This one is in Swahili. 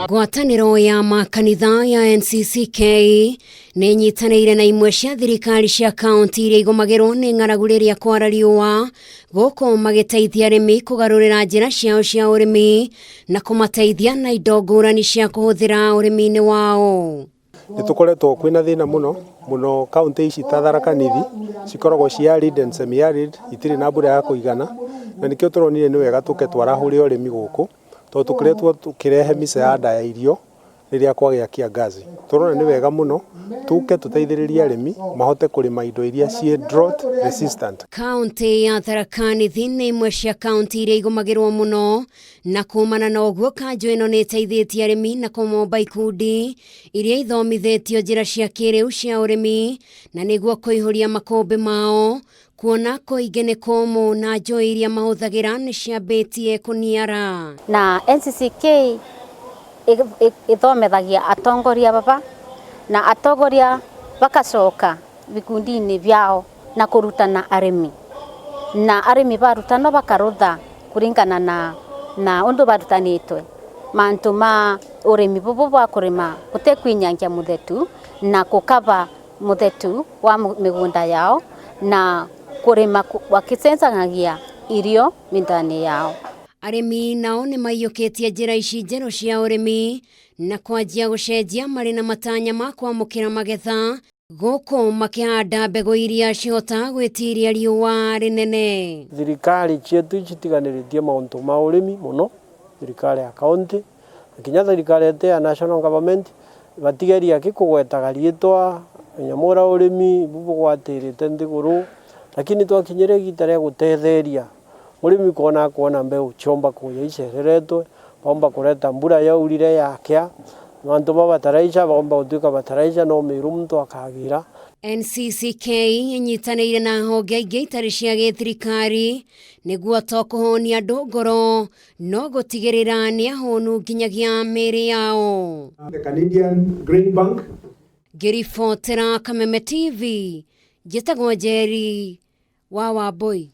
Ngwatanĩro ya makanitha ya NCCK nĩ nyitanĩire na imwe cia thirikari cia kaunti iria igomagĩrwo nĩ ng'aragu rĩrĩa kwara riũa gũkũ magĩteithia arĩmi kũgarũrĩra njĩra ciao cia ũrĩmi na kũmateithia na indo ngũrani cia kũhũthĩra ũrĩmi-inĩ wao. Nĩtũkoretwo kwĩna thĩna mũno kaunti ici ta Tharaka Nithi cikoragwo cia arid and semi arid, itirĩ na mbura ya kũigana, na nĩkĩo tũronire nĩ wega tũke twarahũre ũrĩmi gũkũ tondũ tũkoretwo tũkĩrehe mĩsaada ya irio rĩrĩa kwagĩa kiangazi. Tũrona nĩ wega mũno tũke tũteithĩrĩrie arĩmi mahote kũrĩma indo iria ciĩ drought resistant. Kaunti ya Tharaka Nithi nĩ imwe cia kaunti iria igomagĩrwo mũno, na kumana na ũguo kanjũ ĩno nĩ ĩteithĩtie arĩmi na kũmomba ikundi iria ithomithĩtio njĩra cia kĩĩrĩu cia ũrĩmi na nĩguo kũihũria makũmbĩ mao, kuona kũingĩ nĩ kũmũ na njũĩ iria mahũthagĩra nĩ ciambĩtie kũniara. Na NCCK ithomithagia atongoria baba na atongoria bakacoka vikundi-inĩ vyao na kũrutana arĩmi, na arĩmi barutana bakarutha kũringana na ũndũ barutanĩtwe mantu ma ũrĩmi bubu bwa kũrĩma gũtekwinyangia muthetu na kũkava muthetu wa mĩgũnda yao na kũrĩma wakĩcenjanagia irio mĩgũnda-inĩ yao. Arĩmi nao nĩ maiyũkĩtie njĩra ici njerũ cia ũrĩmi na kwanjia gũcenjia marĩ na matanya ma kwamũkĩra magetha gũkũ makĩhanda mbegũ iria cihota gwĩtiria riũa rĩnene. Thirikari cietu citiganĩrĩtie maũndũ ma ũrĩmi mũno, thirikari ya kaunti na kinya thirikari ya national government batigeria kũgwetaga riĩtwa nyamũra ũrĩmi bubu gwatĩrĩte nthigũrũ, lakini twakinyire ihinda rĩa gũtetheria mũrĩmi kuona mbegũ ciomba kuya icereretwe, bomba kureta mbura yaurire yakĩa, mantu ma bataraitha bomba gũtuĩka bataraitha no mĩru mtu akagira. NCCK inyitanĩire na honge ingĩ itarĩ cia gĩthirikari nĩguo to kũhũnia andũ ngoro no gũtigĩrĩra nĩ ahũnu nginyagia mĩĩrĩ yao. The Canadian Grain Bank. Ngĩribotera Kameme TV, njĩtagwo Njeri wa Wambui.